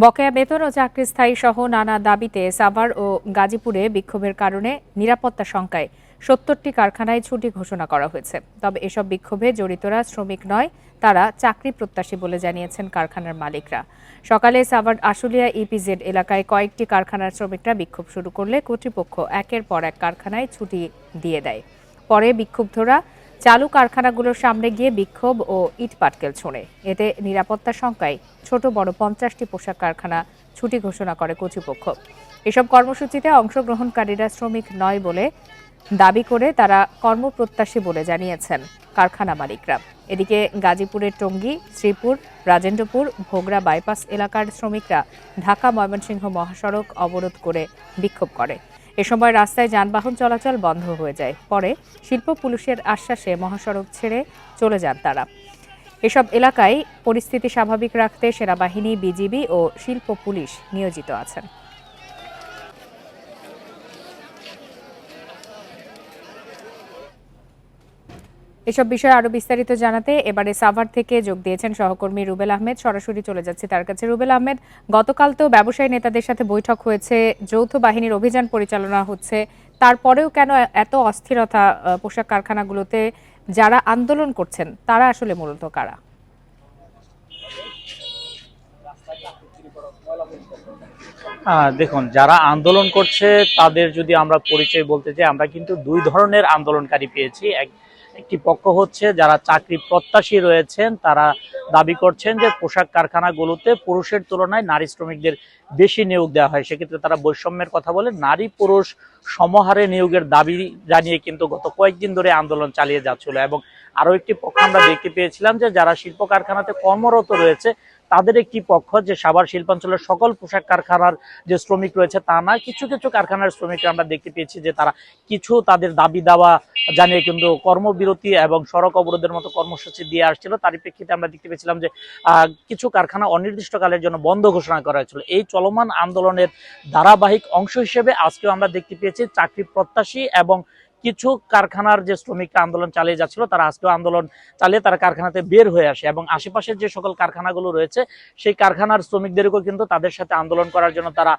বকেয়া বেতন ও চাকরি স্থায়ী সহ নানা দাবিতে সাভার ও গাজীপুরে বিক্ষোভের কারণে নিরাপত্তা শঙ্কায় ৭০টি কারখানায় ছুটি ঘোষণা করা হয়েছে। তবে এসব বিক্ষোভে জড়িতরা শ্রমিক নয়, তারা চাকরি প্রত্যাশী বলে জানিয়েছেন কারখানার মালিকরা। সকালে সাভার আশুলিয়া ইপিজেড এলাকায় কয়েকটি কারখানার শ্রমিকরা বিক্ষোভ শুরু করলে কর্তৃপক্ষ একের পর এক কারখানায় ছুটি দিয়ে দেয়। পরে বিক্ষুব্ধরা চালু কারখানাগুলোর সামনে গিয়ে বিক্ষোভ ও ইটপাটকেল ছোড়ে। এতে নিরাপত্তা শঙ্কায় ছোট বড় ৫০টি পোশাক কারখানা ছুটি ঘোষণা করে কর্তৃপক্ষ। এসব কর্মসূচিতে অংশগ্রহণকারীরা শ্রমিক নয় বলে দাবি করে তারা কর্মপ্রত্যাশী বলে জানিয়েছেন কারখানা মালিকরা। এদিকে গাজীপুরের টঙ্গী, শ্রীপুর, রাজেন্দ্রপুর, ভোগড়া বাইপাস এলাকার শ্রমিকরা ঢাকা ময়মনসিংহ মহাসড়ক অবরোধ করে বিক্ষোভ করে। এ সময় রাস্তায় যানবাহন চলাচল বন্ধ হয়ে যায়। পরে শিল্প পুলিশের আশ্বাসে মহাসড়ক ছেড়ে চলে যান তারা। এসব এলাকায় পরিস্থিতি স্বাভাবিক রাখতে সেনাবাহিনী, বিজিবি ও শিল্প পুলিশ নিয়োজিত আছেন। এসব বিষয়ে আরো বিস্তারিত জানাতে এবারে সাভার থেকে যোগ দিয়েছেন সহকর্মী রুবেল আহমেদ। সরাসরি চলে যাচ্ছে তার কাছে। রুবেল আহমেদ, গতকাল তো ব্যবসায়ী নেতাদের সাথে বৈঠক হয়েছে, যৌথ বাহিনীর অভিযান পরিচালনা হচ্ছে, তারপরেও কেন এত অস্থিরতা পোশাক কারখানাগুলোতে? যারা আন্দোলন করছেন তারা আসলে মূলত কারা? দেখুন, যারা আন্দোলন করছে তাদের যদি আমরা পরিচয় বলতে চাই, আমরা কিন্তু দুই ধরনের আন্দোলনকারী পেয়েছি। একটি পক্ষ হচ্ছে যারা চাকরি প্রত্যাশী রয়েছেন, তারা দাবি করছেন যে পোশাক কারখানাগুলোতে পুরুষের তুলনায় নারী শ্রমিকদের বেশি নিয়োগ দেওয়া হয়। সেক্ষেত্রে তারা বৈষম্যের কথা বলে নারী পুরুষ সমহারে নিয়োগের দাবি জানিয়ে কিন্তু গত কয়েকদিন ধরে আন্দোলন চালিয়ে যাচ্ছিল। এবং আরো একটি পক্ষ আমরা দেখতে পেয়েছিলাম যে যারা শিল্প কারখানাতে কর্মরত রয়েছে তাদের একটি পক্ষ, যে সাভার শিল্পাঞ্চলের সকল পোশাক কারখানার যে শ্রমিক রয়েছে তা না, কিছু কিছু কারখানার শ্রমিকরা আমরা দেখতে পেয়েছি যে তারা কিছু তাদের দাবি দাওয়া জানিয়ে কিন্তু কর্মবিরতি এবং সড়ক অবরোধের মতো কর্মসূচি দিয়ে আসছিল। তারই প্রেক্ষিতে আমরা দেখতে পেয়েছিলাম যে কিছু কারখানা অনির্দিষ্টকালের জন্য বন্ধ ঘোষণা করা হয়েছিল। এই চলমান আন্দোলনের ধারাবাহিক অংশ হিসেবে আজকেও আমরা দেখতে পেয়েছি চাকরি প্রত্যাশী এবং কিছু কারখানার যে শ্রমিকরা আন্দোলন চালিয়ে যাচ্ছিল তারা আজকেও আন্দোলন চালিয়ে তারা কারখানাতে বের হয়ে আসে এবং আশেপাশের যে সকল কারখানাগুলো রয়েছে সেই কারখানার শ্রমিকদেরকেও কিন্তু তাদের সাথে আন্দোলন করার জন্য তারা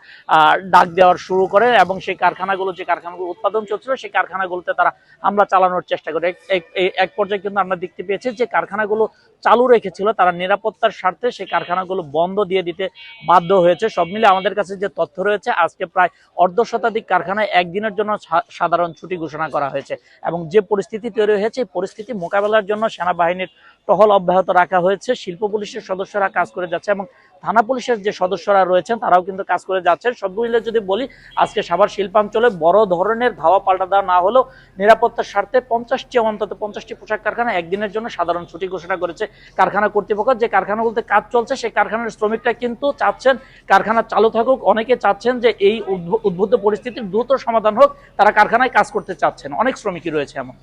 ডাক দেওয়ার শুরু করে এবং সেই কারখানাগুলো, যে কারখানাগুলো উৎপাদন চলছিল সেই কারখানাগুলোতে তারা হামলা চালানোর চেষ্টা করে। এক পর্যায়ে কিন্তু আমরা দেখতে পেয়েছি যে কারখানাগুলো চালু রেখেছিল তারা নিরাপত্তার স্বার্থে সেই কারখানাগুলো বন্ধ দিয়ে দিতে বাধ্য হয়েছে। সব মিলে আমাদের কাছে যে তথ্য রয়েছে, আজকে প্রায় অর্ধশতাধিক কারখানায় একদিনের জন্য সাধারণ ছুটি ঘোষণা করা হয়েছে এবং যে পরিস্থিতি তৈরি হয়েছে পরিস্থিতি মোকাবেলার জন্য সেনাবাহিনীর টহল অব্যাহত রাখা হয়েছে। শিল্প পুলিশের সদস্যরা কাজ করে যাচ্ছে এবং থানা পুলিশের যে সদস্যরা রয়েছেন তারাও কিন্তু কাজ করে যাচ্ছেন। সব মিলে যদি বলি, আজকে সাভার শিল্পাঞ্চলে বড় ধরনের ধাওয়া পাল্টা দেওয়া না হলেও নিরাপত্তার স্বার্থে অন্তত 50টি পোশাক কারখানা একদিনের জন্য সাধারণ ছুটি ঘোষণা করেছে কারখানা কর্তৃপক্ষ। যে কারখানাগুলোতে কাজ চলছে সেই কারখানার শ্রমিকরা কিন্তু চাচ্ছেন কারখানা চালু থাকুক। অনেকে চাচ্ছেন যে এই উদ্বুদ্ধ পরিস্থিতির দ্রুত সমাধান হোক, তারা কারখানায় কাজ করতে চাচ্ছেন। অনেক শ্রমিকই রয়েছে এমন।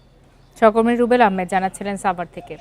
সহকর্মী রুবেল আহমেদ জানাচ্ছিলেন সাভার থেকে।